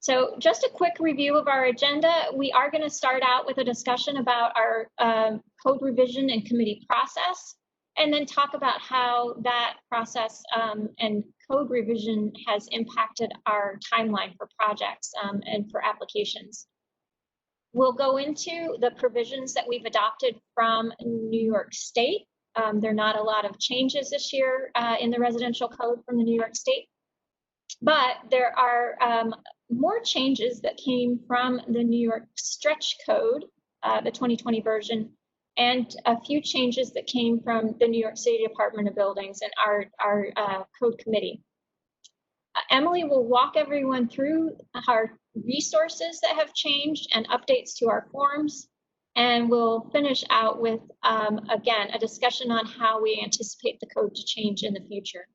So just a quick review of our agenda. We are going to start out with a discussion about our code revision and committee process, and then talk about how that process and code revision has impacted our timeline for projects and for applications. We'll go into the provisions that we've adopted from New York State. There are not a lot of changes this year in the residential code from the New York State, but there are more changes that came from the New YStretch code, the 2020 version, and a few changes that came from the New York City Department of Buildings and our code committee. Emily will walk everyone through our resources that have changed and updates to our forms, and we'll finish out with, again, a discussion on how we anticipate the code to change in the future.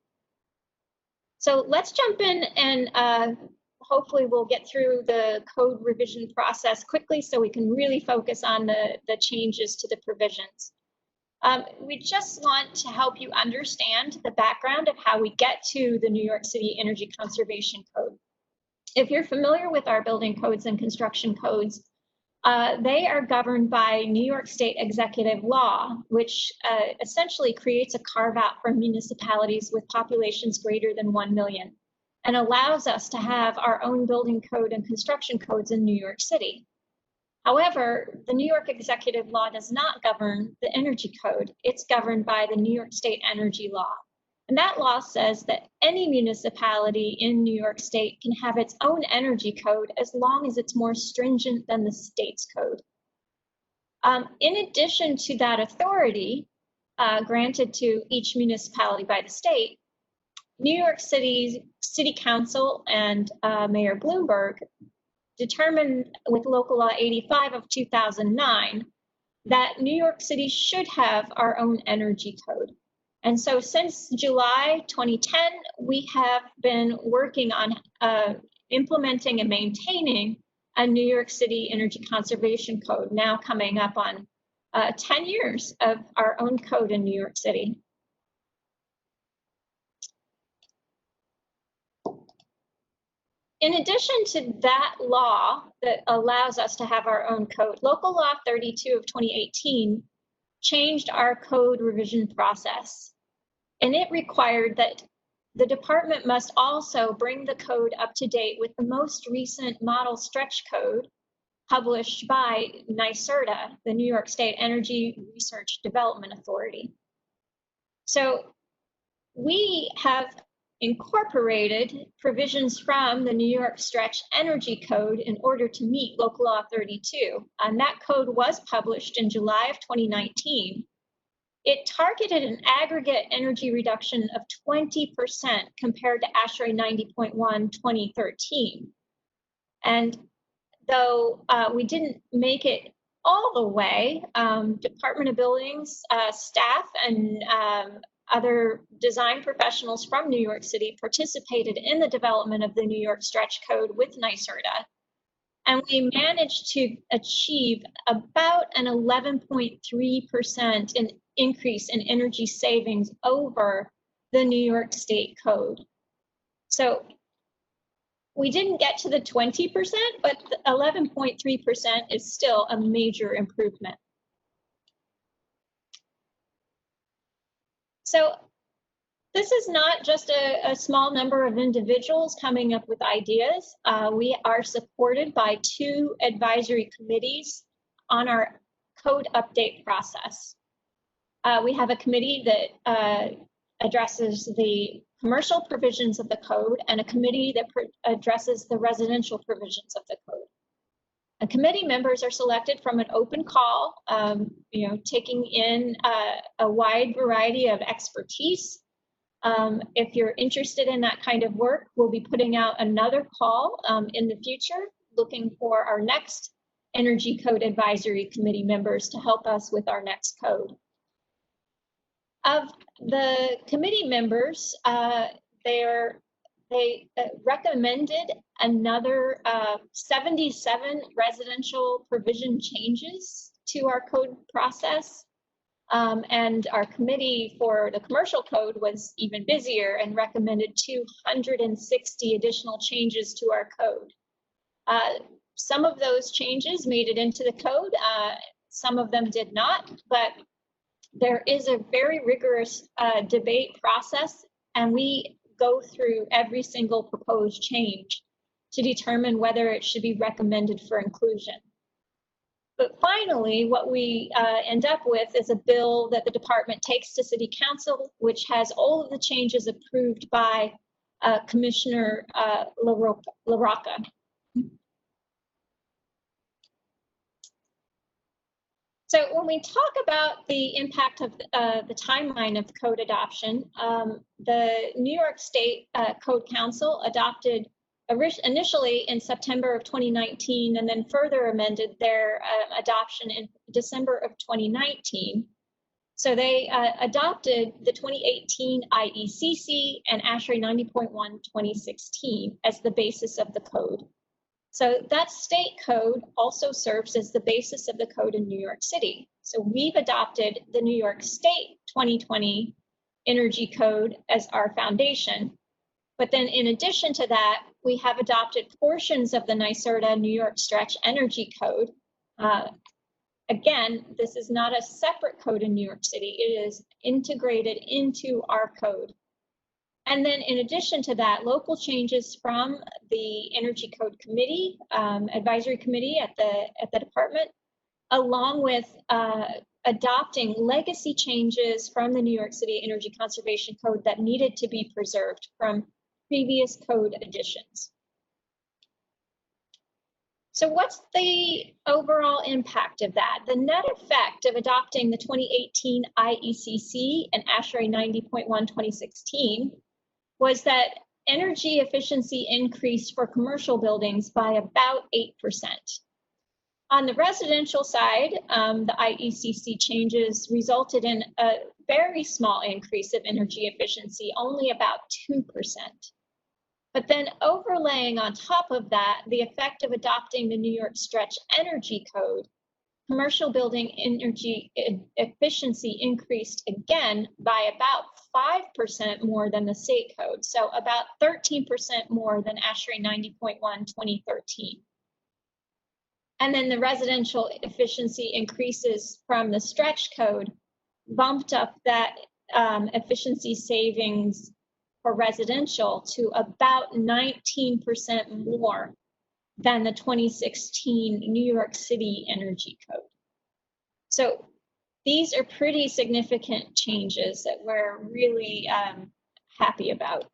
So let's jump in and hopefully we'll get through the code revision process quickly so we can really focus on the changes to the provisions. We just want to help you understand the background of how we get to the New York City Energy Conservation Code. If you're familiar with our building codes and construction codes, they are governed by New York State executive law, which essentially creates a carve-out for municipalities with populations greater than 1 million and allows us to have our own building code and construction codes in New York City. However, the New York executive law does not govern the energy code. It's governed by the New York State energy law. And that law says that any municipality in New York State can have its own energy code as long as it's more stringent than the state's code. In addition to that authority granted to each municipality by the state, New York City Council and Mayor Bloomberg determined with Local Law 85 of 2009 that New York City should have our own energy code. And so since July 2010, we have been working on implementing and maintaining a New York City Energy Conservation Code, now coming up on 10 years of our own code in New York City. In addition to that law that allows us to have our own code, Local Law 32 of 2018 changed our code revision process. And it required that the department must also bring the code up to date with the most recent model stretch code published by NYSERDA, the New York State Energy Research Development Authority. So we have incorporated provisions from the New YStretch Energy Code in order to meet Local Law 32. And that code was published in July of 2019. It targeted an aggregate energy reduction of 20% compared to ASHRAE 90.1 2013. And though we didn't make it all the way, Department of Buildings staff and other design professionals from New York City participated in the development of the New YStretch Code with NYSERDA. And we managed to achieve about an 11.3% increase in energy savings over the New York State Code. So we didn't get to the 20%, but 11.3% is still a major improvement. So this is not just a small number of individuals coming up with ideas. We are supported by 2 advisory committees on our code update process. We have a committee that addresses the commercial provisions of the code and a committee that addresses the residential provisions of the code. And committee members are selected from an open call, taking in a wide variety of expertise. If you're interested in that kind of work, we'll be putting out another call in the future, looking for our next Energy Code Advisory Committee members to help us with our next code. Of the committee members, they recommended another 77 residential provision changes to our code process. And our committee for the commercial code was even busier and recommended 260 additional changes to our code. Some of those changes made it into the code. Some of them did not, but there is a very rigorous debate process, and we go through every single proposed change to determine whether it should be recommended for inclusion. But finally, what we end up with is a bill that the department takes to City Council, which has all of the changes approved by Commissioner LaRocca. So when we talk about the impact of the timeline of code adoption, the New York State Code Council adopted initially in September of 2019 and then further amended their adoption in December of 2019. So they adopted the 2018 IECC and ASHRAE 90.1 2016 as the basis of the code. So that state code also serves as the basis of the code in New York City. So we've adopted the New York State 2020 Energy Code as our foundation. But then in addition to that, we have adopted portions of the NYSERDA New YorkStretch Energy Code. Again, this is not a separate code in New York City. It is integrated into our code. And then in addition to that, local changes from the Energy Code Committee, Advisory Committee at the department, along with adopting legacy changes from the New York City Energy Conservation Code that needed to be preserved from previous code additions. So what's the overall impact of that? The net effect of adopting the 2018 IECC and ASHRAE 90.1 2016 was that energy efficiency increased for commercial buildings by about 8%. On the residential side, the IECC changes resulted in a very small increase of energy efficiency, only about 2%. But then overlaying on top of that, the effect of adopting the New YorkStretch Energy Code, commercial building energy efficiency increased again by about 5% more than the state code, so about 13% more than ASHRAE 90.1 2013. And then the residential efficiency increases from the stretch code bumped up that efficiency savings for residential to about 19% more than the 2016 New York City Energy Code. So these are pretty significant changes that we're really happy about.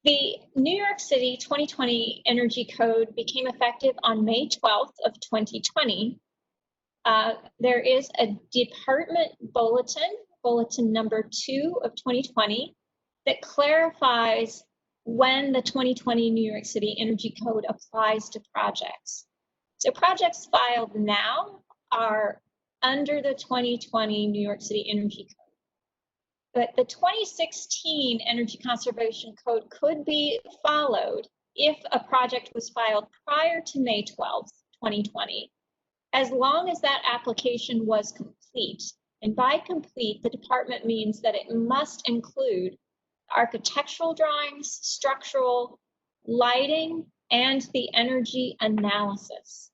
The New York City 2020 Energy Code became effective on May 12th of 2020. There is a department bulletin number 2 of 2020, that clarifies when the 2020 New York City Energy Code applies to projects. So projects filed now are under the 2020 New York City Energy Code. But the 2016 Energy Conservation Code could be followed if a project was filed prior to May 12th, 2020, as long as that application was complete. And by complete, the department means that it must include architectural drawings, structural, lighting, and the energy analysis.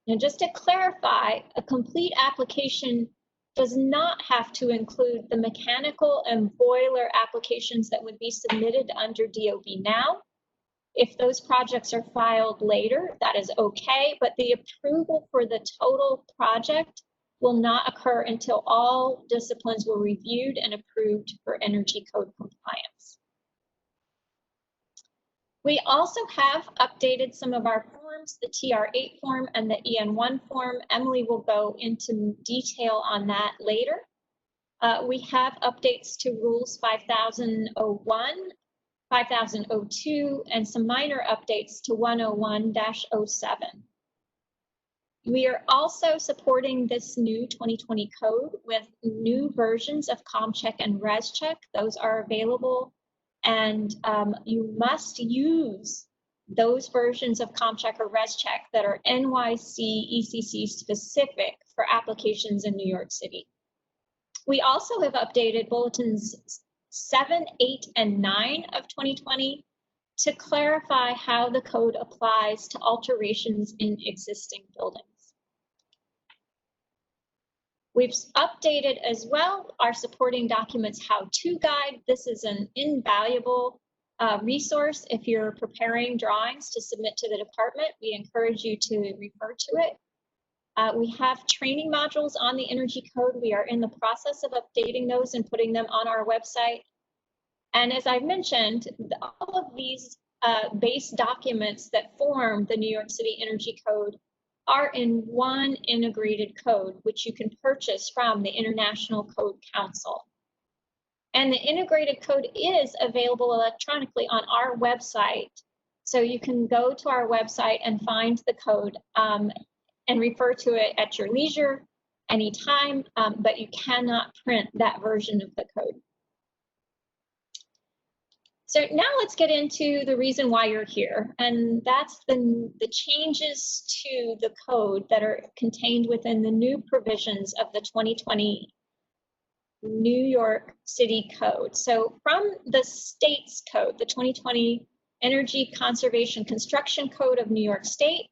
Now, just to clarify, a complete application does not have to include the mechanical and boiler applications that would be submitted under DOB now. If those projects are filed later, that is okay, but the approval for the total project will not occur until all disciplines were reviewed and approved for Energy Code compliance. We also have updated some of our forms, the TR8 form and the EN1 form. Emily will go into detail on that later. We have updates to rules 5001, 5002, and some minor updates to 101-07. We are also supporting this new 2020 code with new versions of ComCheck and ResCheck. Those are available, and you must use those versions of ComCheck or ResCheck that are NYCECC specific for applications in New York City. We also have updated bulletins 7, 8, and 9 of 2020 to clarify how the code applies to alterations in existing buildings. We've updated as well our supporting documents how-to guide. This is an invaluable resource if you're preparing drawings to submit to the department. We encourage you to refer to it. We have training modules on the Energy Code. We are in the process of updating those and putting them on our website. And as I mentioned, all of these base documents that form the New York City Energy Code are in one integrated code, which you can purchase from the International Code Council. And the integrated code is available electronically on our website. So you can go to our website and find the code and refer to it at your leisure anytime, but you cannot print that version of the code. So now let's get into the reason why you're here, and that's the changes to the code that are contained within the new provisions of the 2020 New York City Code. So from the state's code, the 2020 Energy Conservation Construction Code of New York State,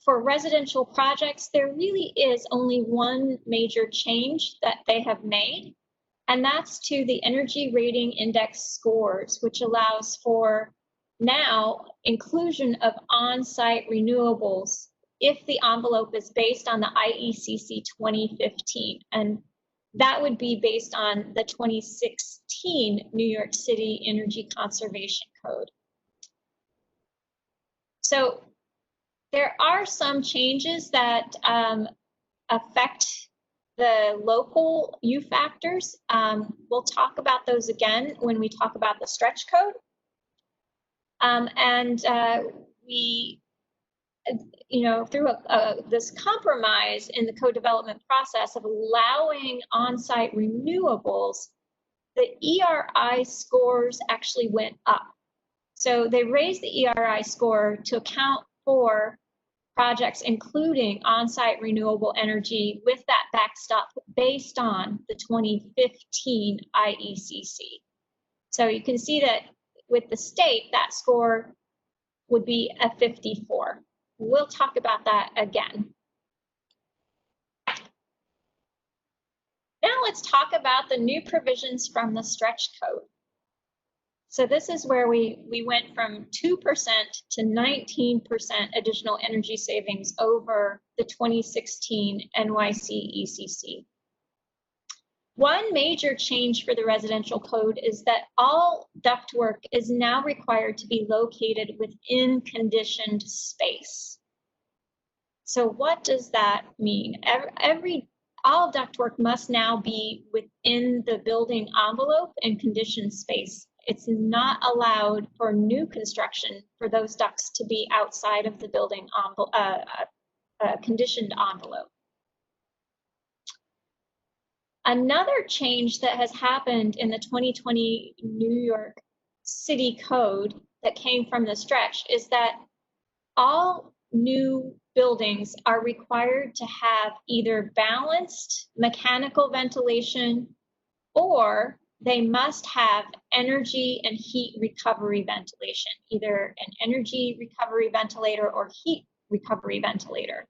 for residential projects, there really is only one major change that they have made, and that's to the Energy Rating Index scores, which allows for now inclusion of on-site renewables if the envelope is based on the IECC 2015. And that would be based on the 2016 New York City Energy Conservation Code. So there are some changes that affect the local U factors. We'll talk about those again when we talk about the stretch code. We, through this compromise in the code development process of allowing on-site renewables, the ERI scores actually went up. So they raised the ERI score to account for projects including on-site renewable energy with that backstop based on the 2015 IECC. So you can see that with the state, that score would be a 54. We'll talk about that again. Now let's talk about the new provisions from the stretch code. So this is where we went from 2% to 19% additional energy savings over the 2016 NYCECC. One major change for the residential code is that all ductwork is now required to be located within conditioned space. So what does that mean? All ductwork must now be within the building envelope and conditioned space. It's not allowed for new construction for those ducts to be outside of the building conditioned envelope. Another change that has happened in the 2020 New York City Code that came from the stretch is that all new buildings are required to have either balanced mechanical ventilation or they must have energy and heat recovery ventilation, either an energy recovery ventilator or heat recovery ventilator.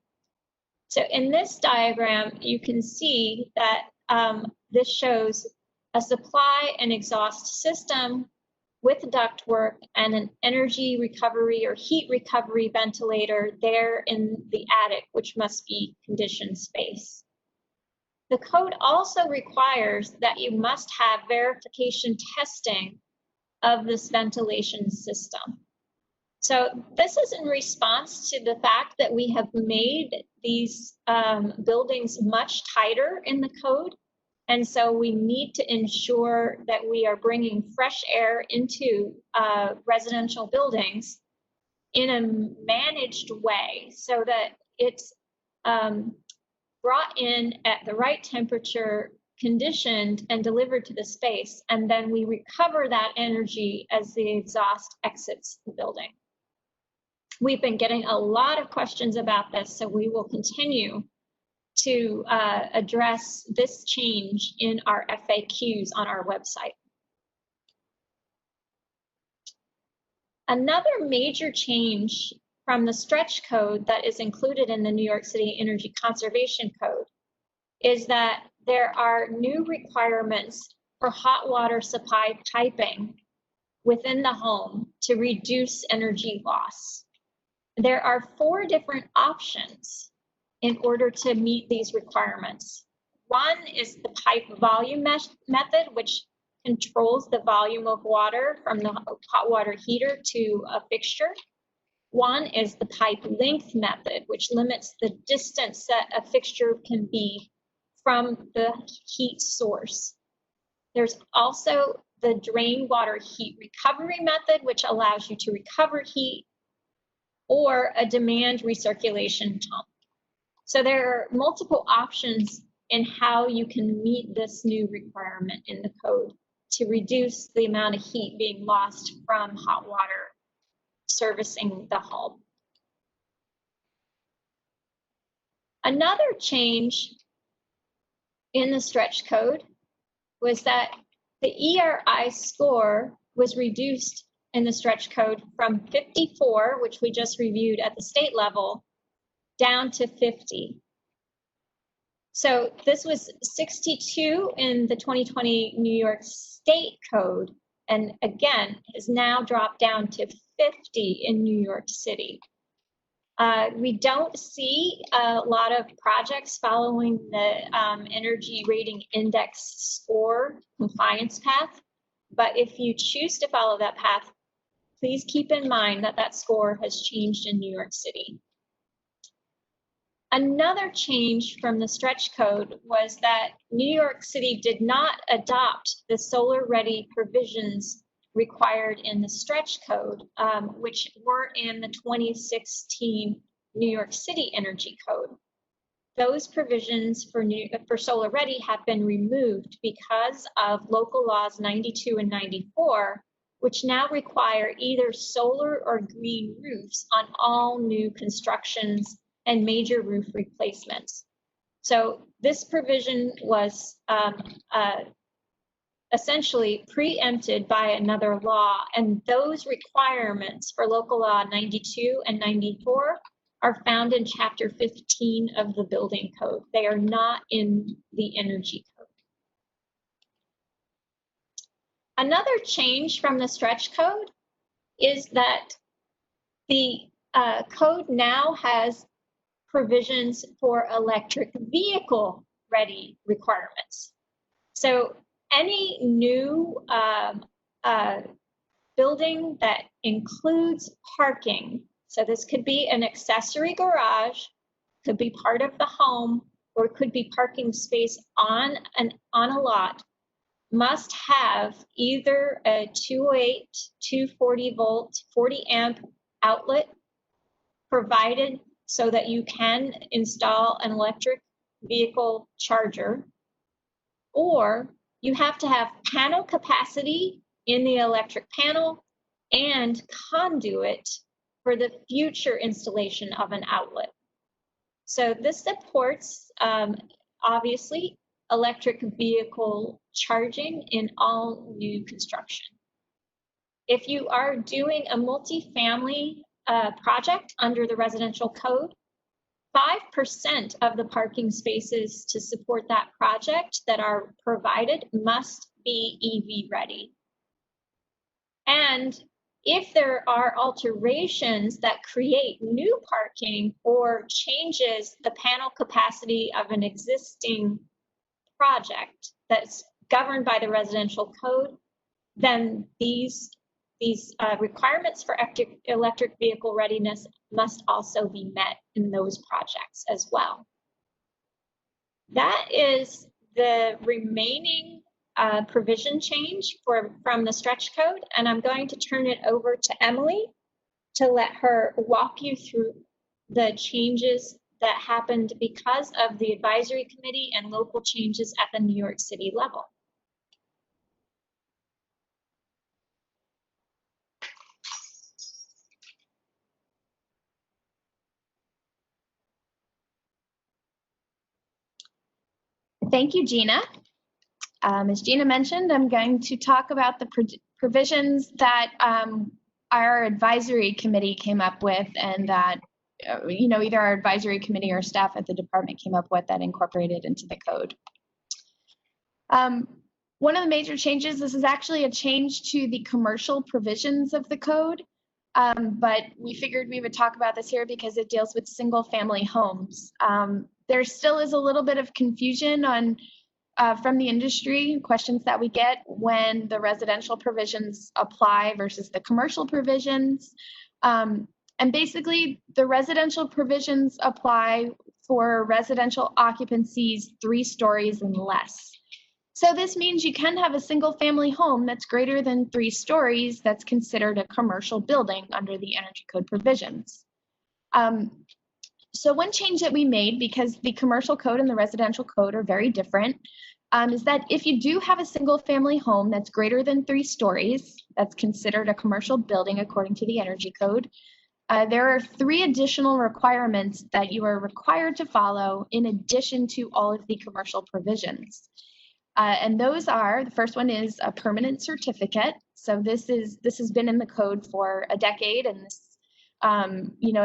So in this diagram, you can see that this shows a supply and exhaust system with ductwork and an energy recovery or heat recovery ventilator there in the attic, which must be conditioned space. The code also requires that you must have verification testing of this ventilation system. So this is in response to the fact that we have made these buildings much tighter in the code. And so we need to ensure that we are bringing fresh air into residential buildings in a managed way so that it's brought in at the right temperature, conditioned and delivered to the space, and then we recover that energy as the exhaust exits the building. We've been getting a lot of questions about this, so we will continue to address this change in our FAQs on our website. Another major change from the stretch code that is included in the New York City Energy Conservation Code is that there are new requirements for hot water supply piping within the home to reduce energy loss. There are 4 different options in order to meet these requirements. One is the pipe volume method, which controls the volume of water from the hot water heater to a fixture. One is the pipe length method, which limits the distance that a fixture can be from the heat source. There's also the drain water heat recovery method, which allows you to recover heat, or a demand recirculation pump. So there are multiple options in how you can meet this new requirement in the code to reduce the amount of heat being lost from hot water servicing the home. Another change in the stretch code was that the ERI score was reduced in the stretch code from 54, which we just reviewed at the state level, down to 50. So this was 62 in the 2020 New York State Code, and again, has now dropped down to 50 in New York City. We don't see a lot of projects following the Energy Rating Index score compliance path, but if you choose to follow that path, please keep in mind that that score has changed in New York City. Another change from the stretch code was that New York City did not adopt the solar ready provisions required in the stretch code, which were in the 2016 New York City Energy Code. Those provisions for solar ready have been removed because of local laws 92 and 94, which now require either solar or green roofs on all new constructions and major roof replacements. So this provision was essentially preempted by another law, and those requirements for local law 92 and 94 are found in chapter 15 of the building code. They are not in the energy code. Another change from the stretch code is that the code now has provisions for electric vehicle ready requirements. So any new building that includes parking, so this could be an accessory garage, could be part of the home, or it could be parking space on a lot, must have either a 208, 240 volt, 40 amp outlet provided so that you can install an electric vehicle charger, or you have to have panel capacity in the electric panel and conduit for the future installation of an outlet. So this supports, obviously, electric vehicle charging in all new construction. If you are doing a multifamily project under the residential code, 5% of the parking spaces to support that project that are provided must be EV ready. And if there are alterations that create new parking or changes the panel capacity of an existing project that's governed by the residential code, then these requirements for electric vehicle readiness must also be met in those projects as well. That is the remaining provision change from the stretch code, and I'm going to turn it over to Emily to let her walk you through the changes that happened because of the advisory committee and local changes at the New York City level. Thank you, Gina. As Gina mentioned, I'm going to talk about the provisions that our advisory committee came up with, and that either our advisory committee or staff at the department came up with that incorporated into the code. One of the major changes, this is actually a change to the commercial provisions of the code, but we figured we would talk about this here because it deals with single family homes. There still is a little bit of confusion on from the industry, questions that we get when the residential provisions apply versus the commercial provisions. And basically, the residential provisions apply for residential occupancies 3 stories and less. So this means you can have a single family home that's greater than 3 stories that's considered a commercial building under the Energy Code provisions. So one change that we made, because the commercial code and the residential code are very different, is that if you do have a single family home that's greater than 3 stories, that's considered a commercial building according to the Energy Code, there are 3 additional requirements that you are required to follow in addition to all of the commercial provisions. And those are, the first one is a permanent certificate. So this has been in the code for a decade, and this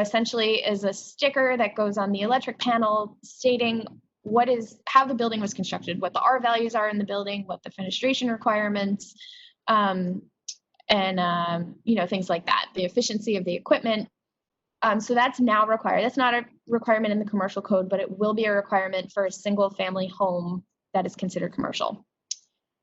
essentially is a sticker that goes on the electric panel stating how the building was constructed, what the R values are in the building, what the fenestration requirements, and things like that, the efficiency of the equipment. So that's now required. That's not a requirement in the commercial code, but it will be a requirement for a single family home that is considered commercial.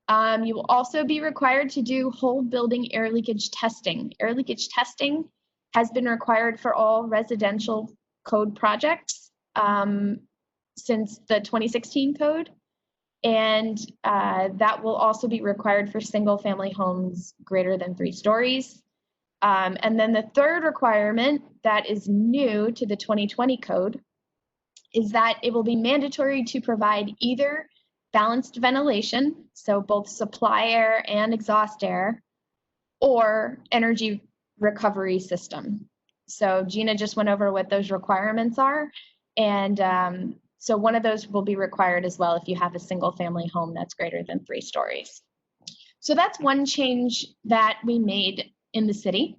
You will also be required to do whole building air leakage testing. Air leakage testing has been required for all residential code projects since the 2016 code. And that will also be required for single family homes greater than 3 stories. And then the third requirement that is new to the 2020 code is that it will be mandatory to provide either balanced ventilation, so both supply air and exhaust air, or energy recovery system. So Gina just went over what those requirements are, and so one of those will be required as well if you have a single family home that's greater than 3 stories. So that's one change that we made in the city.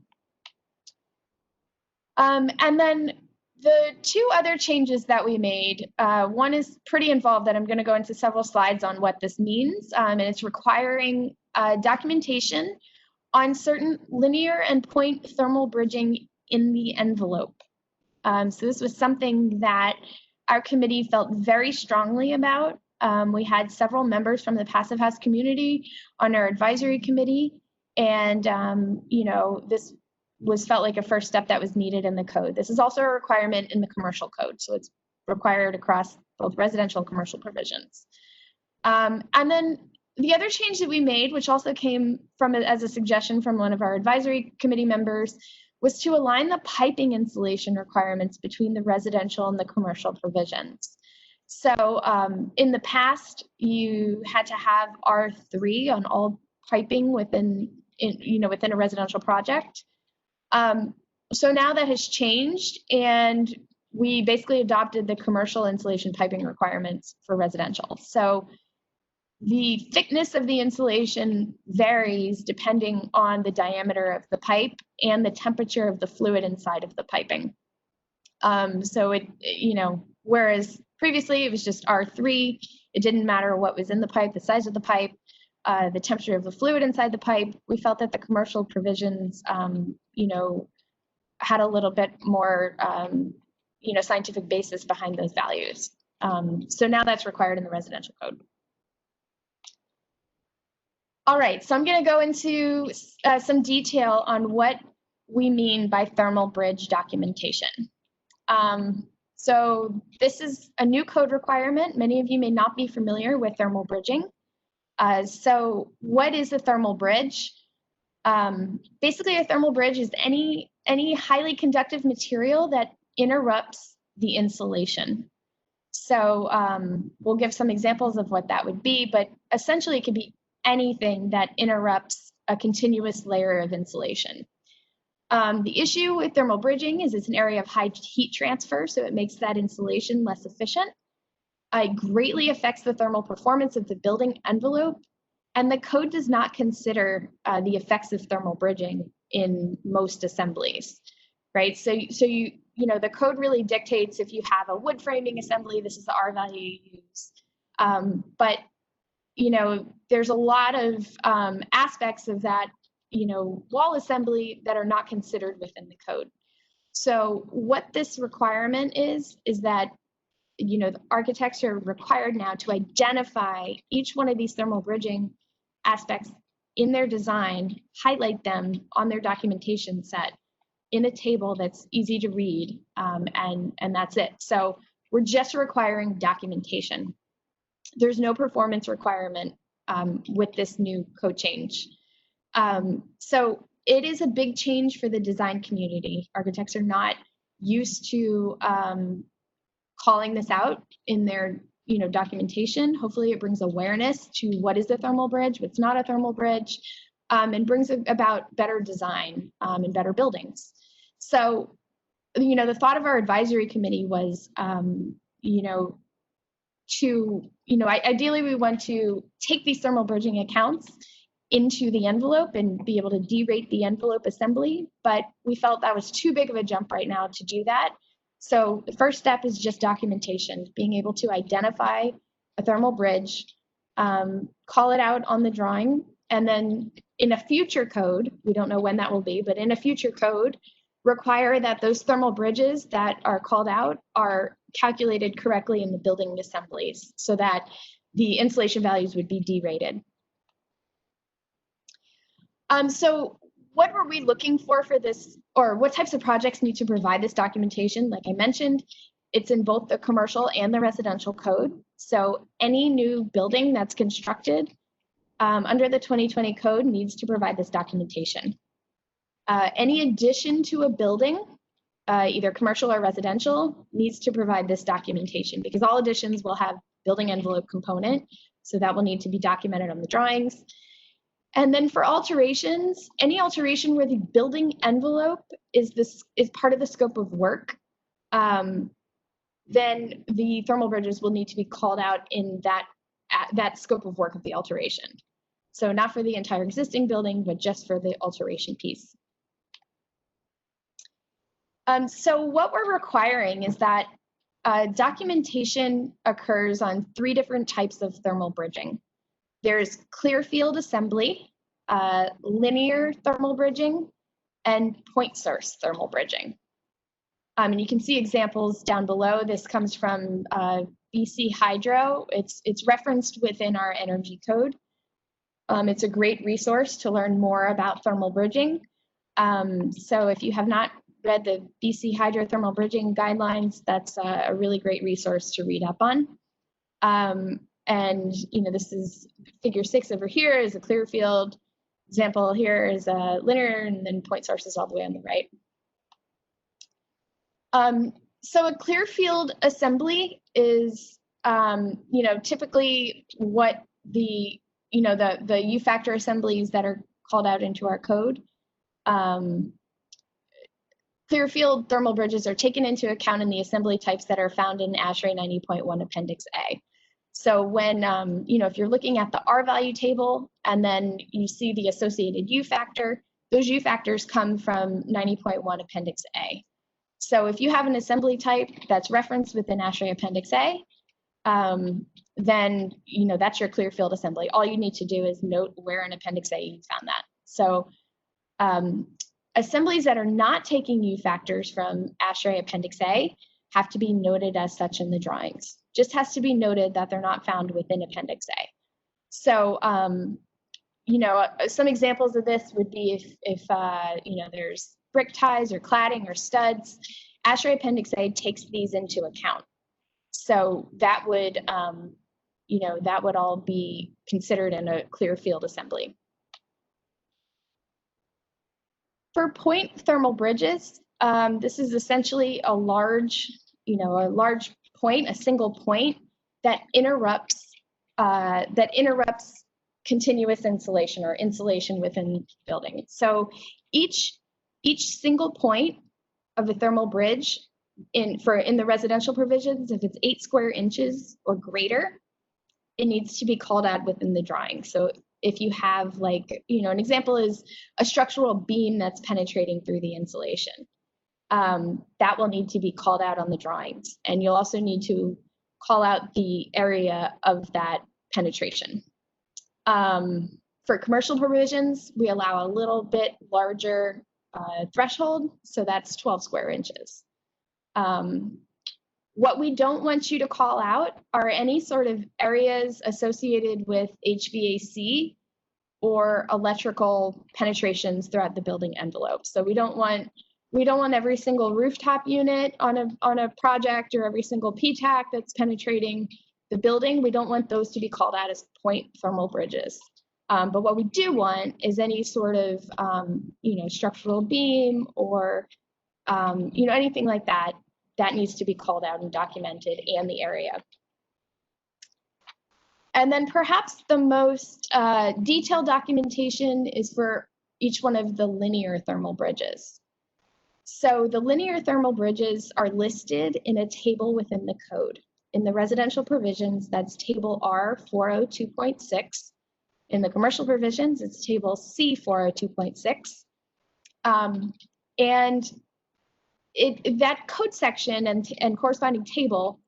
And then the 2 other changes that we made, one is pretty involved that I'm going to go into several slides on what this means, and it's requiring documentation on certain linear and point thermal bridging in the envelope. So this was something that our committee felt very strongly about. We had several members from the Passive House community on our advisory committee, and this felt like a first step that was needed in the code. This is also a requirement in the commercial code, so it's required across both residential and commercial provisions. And then the other change that we made, which also came from as a suggestion from one of our advisory committee members, was to align the piping insulation requirements between the residential and the commercial provisions. So in the past, you had to have R3 on all piping within a residential project. So now that has changed, and we basically adopted the commercial insulation piping requirements for residential. So the thickness of the insulation varies depending on the diameter of the pipe and the temperature of the fluid inside of the piping. So whereas previously it was just R3, it didn't matter what was in the pipe, the size of the pipe, the temperature of the fluid inside the pipe. We felt that the commercial provisions, had a little bit more, scientific basis behind those values. So now that's required in the residential code. All right, so I'm going to go into some detail on what we mean by thermal bridge documentation. So this is a new code requirement. Many of you may not be familiar with thermal bridging. So what is a thermal bridge? Basically, a thermal bridge is any highly conductive material that interrupts the insulation. So we'll give some examples of what that would be, but essentially it could be anything that interrupts a continuous layer of insulation. The issue with thermal bridging is it's an area of high heat transfer, so it makes that insulation less efficient. It greatly affects the thermal performance of the building envelope, and the code does not consider the effects of thermal bridging in most assemblies, right? So you know, the code really dictates if you have a wood framing assembly, this is the R value you use. But, you know, there's a lot of aspects of that, you know, wall assembly that are not considered within the code. So what this requirement is that, you know, the architects are required now to identify each one of these thermal bridging aspects in their design, highlight them on their documentation set in a table that's easy to read, and that's it. So we're just requiring documentation. There's no performance requirement with this new code change. So it is a big change for the design community. Architects are not used to calling this out in their, you know, documentation. Hopefully it brings awareness to what is a thermal bridge, what's not a thermal bridge, and brings about better design and better buildings. So, you know, the thought of our advisory committee was, you know, ideally we want to take these thermal bridging accounts into the envelope and be able to derate the envelope assembly, but we felt that was too big of a jump right now to do that. So the first step is just documentation, being able to identify a thermal bridge, call it out on the drawing, and then in a future code, we don't know when that will be, but in a future code, require that those thermal bridges that are called out are calculated correctly in the building assemblies so that the insulation values would be derated. So what were we looking for this, or what types of projects need to provide this documentation? Like I mentioned, it's in both the commercial and the residential code. So any new building that's constructed under the 2020 code needs to provide this documentation. Any addition to a building, either commercial or residential, needs to provide this documentation because all additions will have building envelope component. So that will need to be documented on the drawings. And then for alterations, any alteration where the building envelope is part of the scope of work, then the thermal bridges will need to be called out in that scope of work of the alteration. So not for the entire existing building, but just for the alteration piece. So what we're requiring is that documentation occurs on 3 different types of thermal bridging. There's clear field assembly, linear thermal bridging, and point source thermal bridging. And you can see examples down below. This comes from BC Hydro. It's referenced within our energy code. It's a great resource to learn more about thermal bridging. So if you have not read the BC Hydro thermal bridging guidelines, that's a really great resource to read up on. And you know, this is figure 6 over here is a clear field. Example here is a linear, and then point sources all the way on the right. So a clear field assembly is, you know, typically what the U-factor assemblies that are called out into our code. Clear field thermal bridges are taken into account in the assembly types that are found in ASHRAE 90.1 Appendix A. So when, you know, if you're looking at the R value table and then you see the associated U factor, those U factors come from 90.1 Appendix A. So if you have an assembly type that's referenced within ASHRAE Appendix A, then, you know, that's your clear field assembly. All you need to do is note where in Appendix A you found that. So assemblies that are not taking U factors from ASHRAE Appendix A have to be noted as such in the drawings. Just has to be noted that they're not found within Appendix A. So, you know, some examples of this would be if you know, there's brick ties or cladding or studs. ASHRAE Appendix A takes these into account. So that would, you know, that would all be considered in a clear field assembly. For point thermal bridges, this is essentially a large, you know, a large point, a single point that interrupts continuous insulation or insulation within building. So each single point of a thermal bridge in the residential provisions, if it's 8 square inches or greater, it needs to be called out within the drawing. So if you have like, an example is a structural beam that's penetrating through the insulation. That will need to be called out on the drawings. And you'll also need to call out the area of that penetration. For commercial provisions, we allow a little bit larger threshold, so that's 12 square inches. What we don't want you to call out are any sort of areas associated with HVAC or electrical penetrations throughout the building envelope. So we don't want every single rooftop unit on a project or every single PTAC that's penetrating the building. We don't want those to be called out as point thermal bridges. But what we do want is any sort of structural beam or anything like that needs to be called out and documented, and the area. And then perhaps the most detailed documentation is for each one of the linear thermal bridges. So the linear thermal bridges are listed in a table within the code. In the residential provisions, that's table R402.6. In the commercial provisions, it's table C402.6. And that code section and corresponding table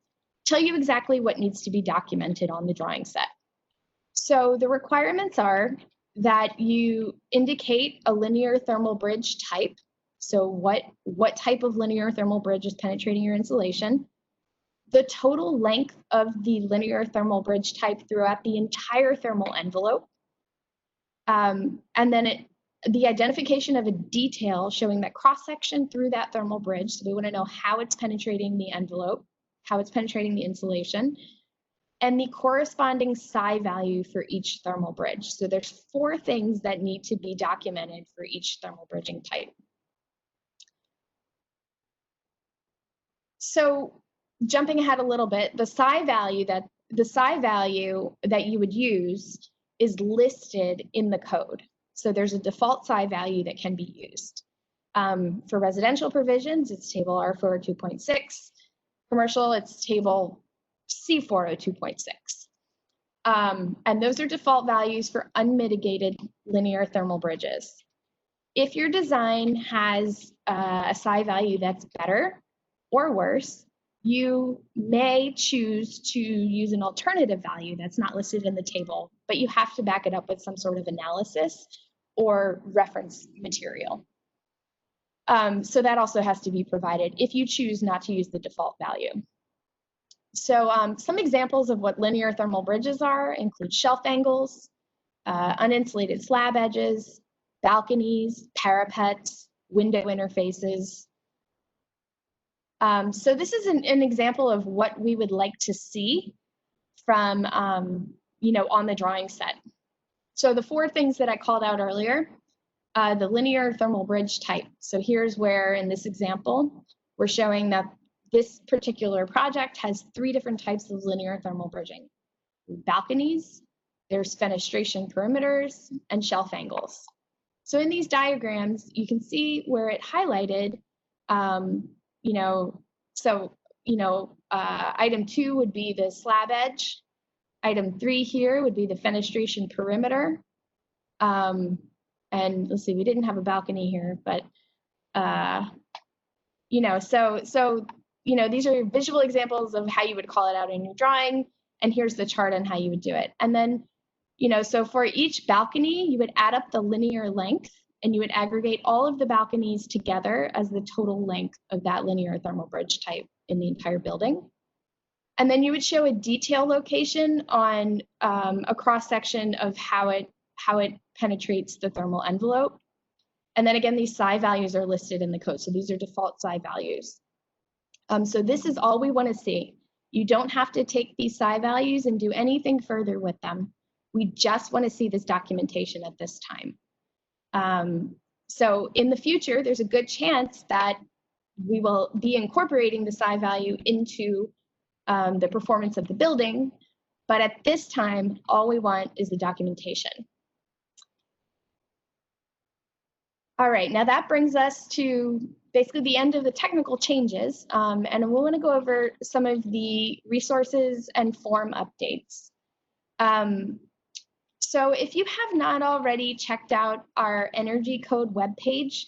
tell you exactly what needs to be documented on the drawing set. So the requirements are that you indicate a linear thermal bridge type. So what type of linear thermal bridge is penetrating your insulation, the total length of the linear thermal bridge type throughout the entire thermal envelope, and then the identification of a detail showing that cross-section through that thermal bridge. So we want to know how it's penetrating the envelope, how it's penetrating the insulation, and the corresponding psi value for each thermal bridge. So there's 4 things that need to be documented for each thermal bridging type. So jumping ahead a little bit, the psi value that you would use is listed in the code. So there's a default psi value that can be used. For residential provisions, it's table R402.6. Commercial, it's table C402.6. And those are default values for unmitigated linear thermal bridges. If your design has a psi value that's better or worse, you may choose to use an alternative value that's not listed in the table, but you have to back it up with some sort of analysis or reference material. So that also has to be provided if you choose not to use the default value. So some examples of what linear thermal bridges are include shelf angles, uninsulated slab edges, balconies, parapets, window interfaces. So this is an example of what we would like to see from, on the drawing set. So the 4 things that I called out earlier, the linear thermal bridge type. So here's where, in this example, we're showing that this particular project has 3 different types of linear thermal bridging. Balconies, there's fenestration perimeters, and shelf angles. So in these diagrams, you can see where it highlighted, item 2 would be the slab edge. Item 3 here would be the fenestration perimeter. And let's see, we didn't have a balcony here, but, these are visual examples of how you would call it out in your drawing. And here's the chart on how you would do it. And then, so for each balcony, you would add up the linear length and you would aggregate all of the balconies together as the total length of that linear thermal bridge type in the entire building. And then you would show a detail location on a cross-section of how it penetrates the thermal envelope. And then again, these psi values are listed in the code. So these are default psi values. So this is all we want to see. You don't have to take these psi values and do anything further with them. We just want to see this documentation at this time. So in the future, there's a good chance that we will be incorporating the psi value into the performance of the building. But at this time, all we want is the documentation. All right, now that brings us to basically the end of the technical changes. And we want to go over some of the resources and form updates. So if you have not already checked out our Energy Code webpage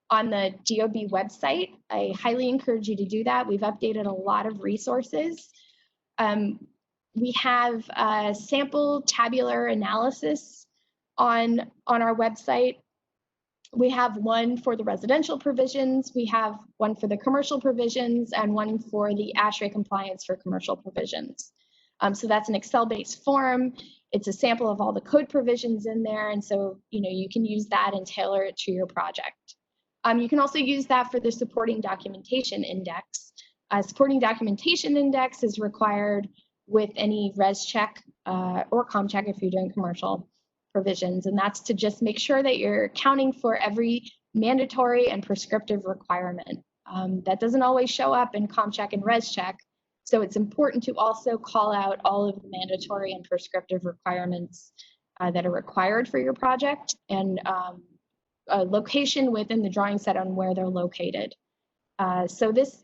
on the DOB website, I highly encourage you to do that. We've updated a lot of resources. We have a sample tabular analysis on our website. We have one for the residential provisions, we have one for the commercial provisions, and one for the ASHRAE compliance for commercial provisions. So that's an Excel-based form. It's a sample of all the code provisions in there, and so you can use that and tailor it to your project. You can also use that for the supporting documentation index. Supporting documentation index is required with any res check or com check if you're doing commercial provisions, and that's to just make sure that you're accounting for every mandatory and prescriptive requirement. That doesn't always show up in com check and res check, so it's important to also call out all of the mandatory and prescriptive requirements that are required for your project, and a location within the drawing set on where they're located. So this,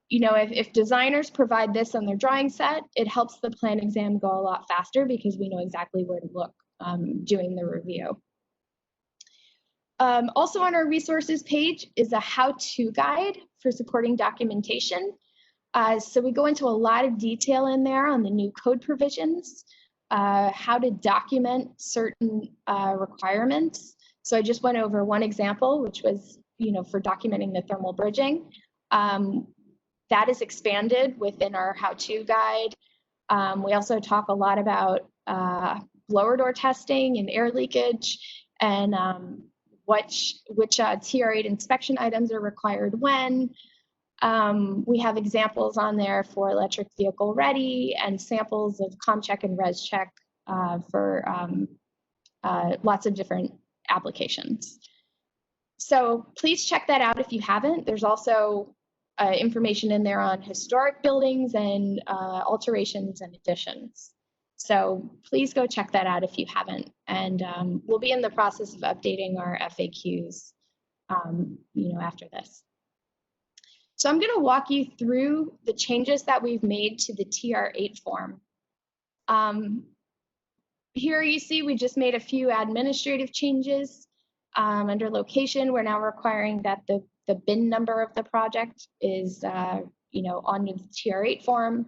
if designers provide this on their drawing set, it helps the plan exam go a lot faster because we know exactly where to look doing the review. Also on our resources page is a how-to guide for supporting documentation. So we go into a lot of detail in there on the new code provisions, how to document certain requirements. So I just went over one example, which was, for documenting the thermal bridging. That is expanded within our how-to guide. We also talk a lot about blower door testing and air leakage, and which TR8 inspection items are required when. We have examples on there for electric vehicle ready and samples of ComCheck and ResCheck for lots of different applications. So please check that out if you haven't. There's also information in there on historic buildings and alterations and additions. So please go check that out if you haven't. And we'll be in the process of updating our FAQs, after this. So I'm going to walk you through the changes that we've made to the TR8 form. Here you see we just made a few administrative changes. Under location, we're now requiring that the bin number of the project is on the TR8 form.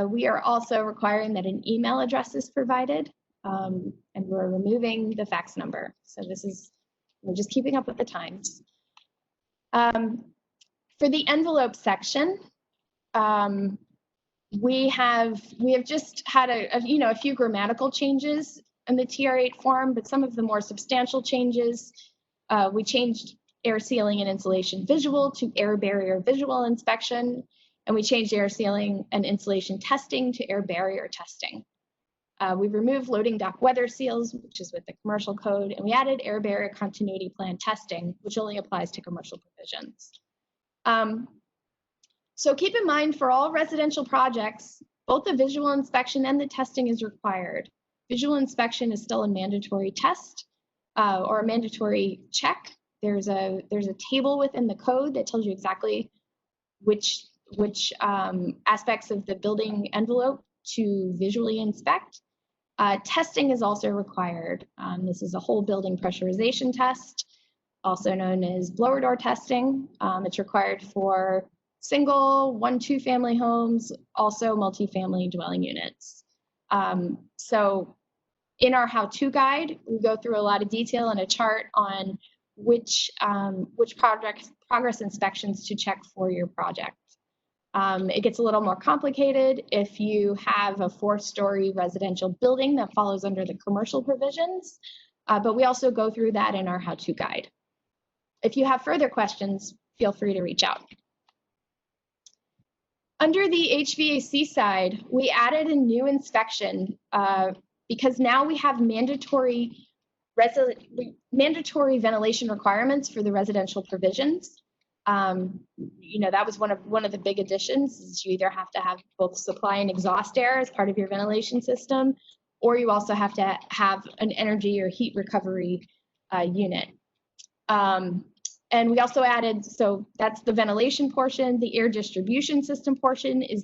We are also requiring that an email address is provided, and we're removing the fax number. So we're just keeping up with the times. For the envelope section, we have just had a few grammatical changes in the TR8 form, but some of the more substantial changes, we changed air sealing and insulation visual to air barrier visual inspection, and we changed air sealing and insulation testing to air barrier testing. We removed loading dock weather seals, which is with the commercial code, and we added air barrier continuity plan testing, which only applies to commercial provisions. So keep in mind, for all residential projects, both the visual inspection and the testing is required. Visual inspection is still a mandatory test or a mandatory check. There's a table within the code that tells you exactly which aspects of the building envelope to visually inspect. Testing is also required. This is a whole building pressurization test, also known as blower door testing. It's required for single, 1-2 family homes, also multifamily dwelling units. So in our how-to guide, we go through a lot of detail and a chart on which progress inspections to check for your project. It gets a little more complicated if you have a 4-story residential building that follows under the commercial provisions, but we also go through that in our how-to guide. If you have further questions, feel free to reach out. Under the HVAC side, we added a new inspection because now we have mandatory ventilation requirements for the residential provisions. That was one of the big additions, is you either have to have both supply and exhaust air as part of your ventilation system, or you also have to have an energy or heat recovery unit. And we also added, so that's the ventilation portion. The air distribution system portion is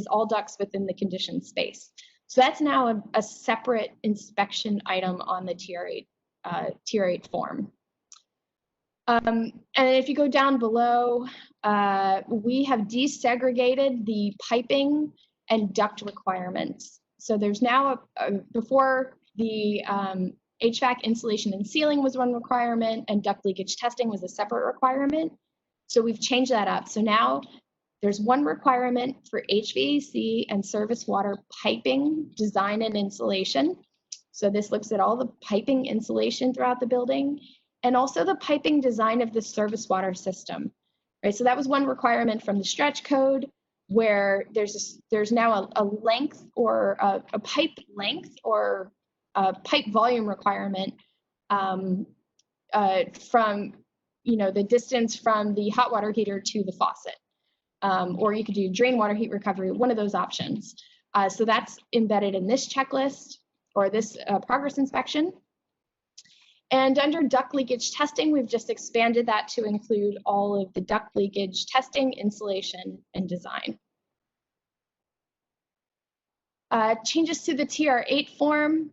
all ducts within the conditioned space. So that's now a separate inspection item on the Tier 8 form. And if you go down below, we have desegregated the piping and duct requirements. So there's now before the HVAC insulation and sealing was one requirement and duct leakage testing was a separate requirement. So we've changed that up. So now there's one requirement for HVAC and service water piping, design and installation. So this looks at all the piping insulation throughout the building and also the piping design of the service water system. Right, so that was one requirement from the stretch code where there's now a length or a pipe length or a pipe volume requirement from the distance from the hot water heater to the faucet. Or you could do drain water heat recovery, one of those options. So that's embedded in this checklist or this progress inspection. And under duct leakage testing, we've just expanded that to include all of the duct leakage testing, installation, and design. Changes to the TR8 form.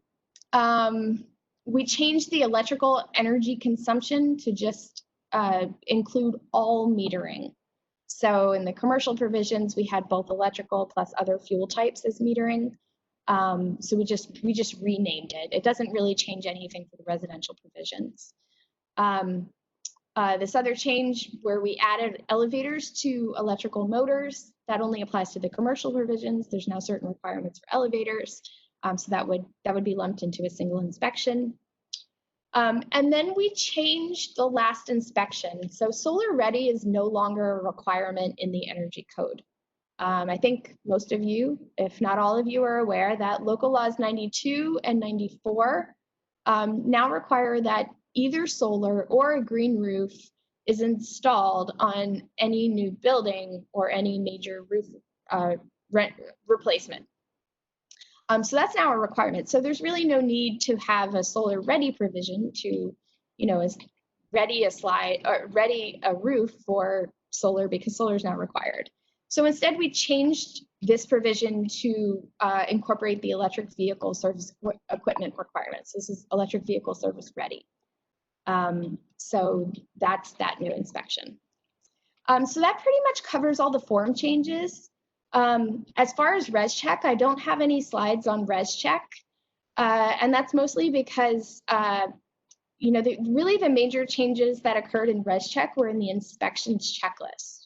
We changed the electrical energy consumption to just include all metering. So in the commercial provisions, we had both electrical plus other fuel types as metering. So we just renamed it. It doesn't really change anything for the residential provisions. This other change where we added elevators to electrical motors, that only applies to the commercial provisions. There's now certain requirements for elevators. So that would be lumped into a single inspection. And then we changed the last inspection. So solar ready is no longer a requirement in the energy code. I think most of you, if not all of you, are aware that local laws 92 and 94 now require that either solar or a green roof is installed on any new building or any major roof replacement. So that's now a requirement. So there's really no need to have a solar ready provision to, ready a roof for solar because solar is not required. So instead, we changed this provision to incorporate the electric vehicle service equipment requirements. This is electric vehicle service ready. So that's that new inspection. So that pretty much covers all the form changes. As far as ResCheck, I don't have any slides on ResCheck. And that's mostly because, really the major changes that occurred in ResCheck were in the inspections checklist.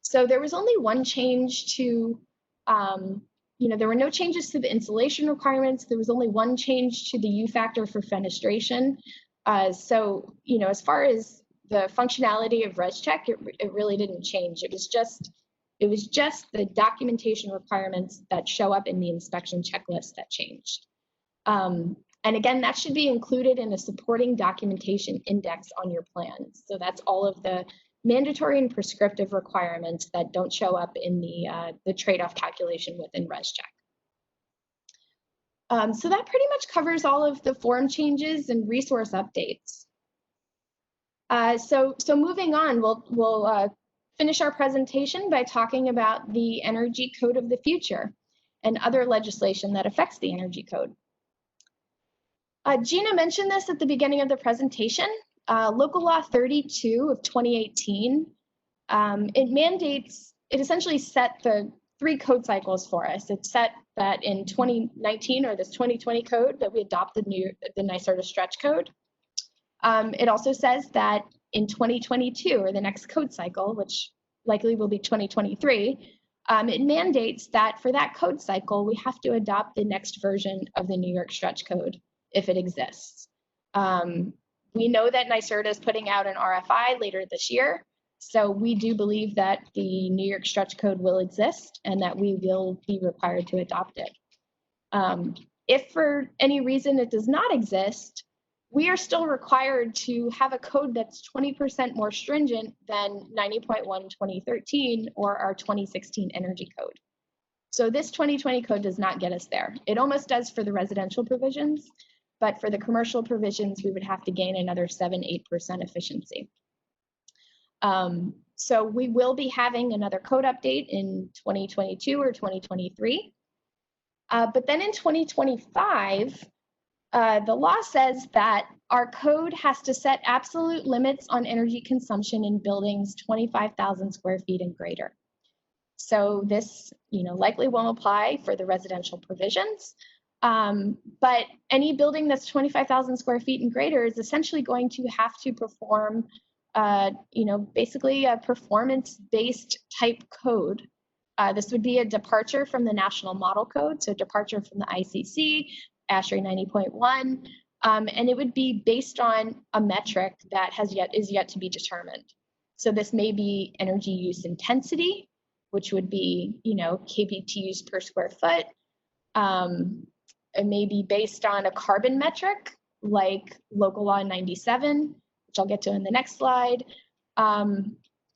So there was only one change to, there were no changes to the insulation requirements. There was only one change to the U factor for fenestration. So, as far as the functionality of ResCheck, it really didn't change. It was just the documentation requirements that show up in the inspection checklist that changed. And again, that should be included in a supporting documentation index on your plans. So that's all of the mandatory and prescriptive requirements that don't show up in the trade-off calculation within ResCheck. So that pretty much covers all of the form changes and resource updates. So moving on, we'll finish our presentation by talking about the Energy Code of the Future and other legislation that affects the Energy Code. Gina mentioned this at the beginning of the presentation. Local Law 32 of 2018, it essentially set the 3 code cycles for us. It set that in 2019, or this 2020 code, that we adopted the NYSERDA stretch code. It also says that in 2022, or the next code cycle, which likely will be 2023, it mandates that for that code cycle, we have to adopt the next version of the New York stretch code if it exists. We know that NYSERDA is putting out an RFI later this year, so we do believe that the New York stretch code will exist and that we will be required to adopt it. If for any reason it does not exist, we are still required to have a code that's 20% more stringent than 90.1 2013 or our 2016 energy code. So this 2020 code does not get us there. It almost does for the residential provisions, but for the commercial provisions, we would have to gain another 7–8% efficiency. So we will be having another code update in 2022 or 2023. But then in 2025, the law says that our code has to set absolute limits on energy consumption in buildings 25,000 square feet and greater. So this, likely won't apply for the residential provisions, but any building that's 25,000 square feet and greater is essentially going to have to perform, basically a performance-based type code. This would be a departure from the National Model Code, so departure from the IECC, ASHRAE 90.1, and it would be based on a metric that is yet to be determined. So this may be energy use intensity, which would be, kBTUs per square foot. It may be based on a carbon metric like Local Law 97, which I'll get to in the next slide.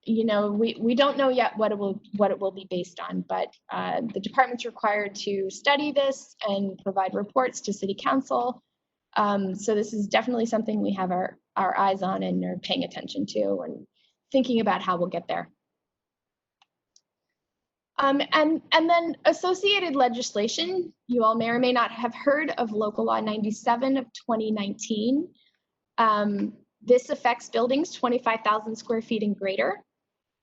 We don't know yet what it will be based on, but the department's required to study this and provide reports to City Council. So this is definitely something we have our eyes on and are paying attention to and thinking about how we'll get there. And then associated legislation, you all may or may not have heard of Local Law 97 of 2019. This affects buildings 25,000 square feet and greater,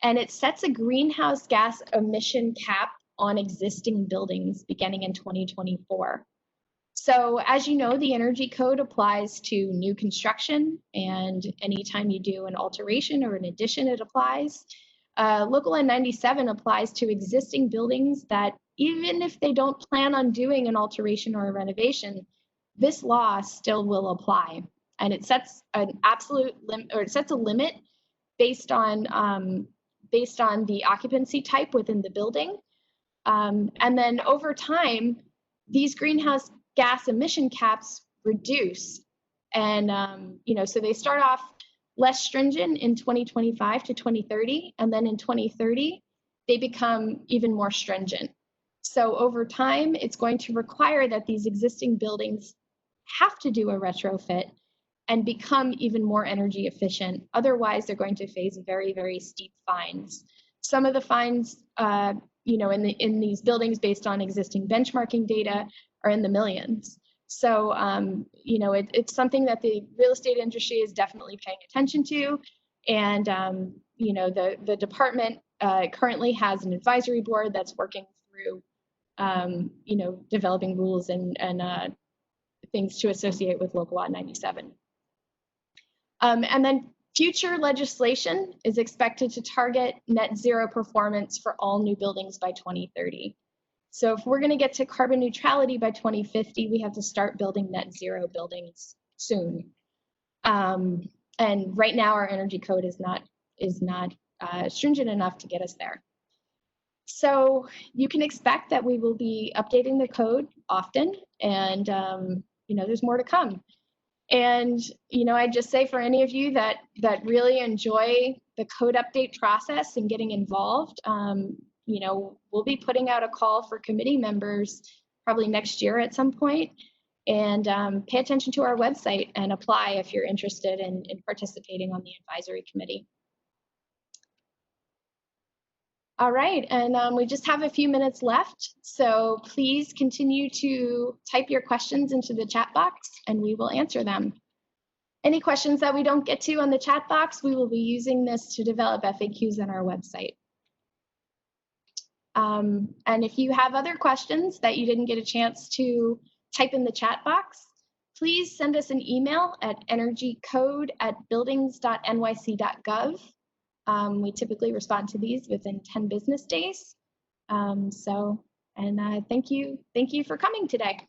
and it sets a greenhouse gas emission cap on existing buildings beginning in 2024. So as you know, the Energy Code applies to new construction, and anytime you do an alteration or an addition, it applies. Local Law 97 applies to existing buildings that even if they don't plan on doing an alteration or a renovation, this law still will apply. And it sets an absolute limit, or it sets a limit based on the occupancy type within the building. And then over time, these greenhouse gas emission caps reduce. And, so they start off less stringent in 2025 to 2030, and then in 2030, they become even more stringent. So over time, it's going to require that these existing buildings have to do a retrofit and become even more energy efficient. Otherwise, they're going to face very, very steep fines. Some of the fines, in these buildings based on existing benchmarking data are in the millions. So, it's something that the real estate industry is definitely paying attention to. And, the department currently has an advisory board that's working through, developing rules and things to associate with Local Law 97. And then future legislation is expected to target net zero performance for all new buildings by 2030. So if we're going to get to carbon neutrality by 2050, we have to start building net zero buildings soon. And right now, our energy code is not stringent enough to get us there. So you can expect that we will be updating the code often, and there's more to come. And I just say for any of you that really enjoy the code update process and getting involved, we'll be putting out a call for committee members probably next year at some point, and pay attention to our website and apply if you're interested in participating on the advisory committee. All right, and we just have a few minutes left, so please continue to type your questions into the chat box and we will answer them. Any questions that we don't get to on the chat box, we will be using this to develop FAQs on our website. And if you have other questions that you didn't get a chance to type in the chat box, please send us an email at energycode@buildings.nyc.gov. We typically respond to these within 10 business days. Thank you for coming today.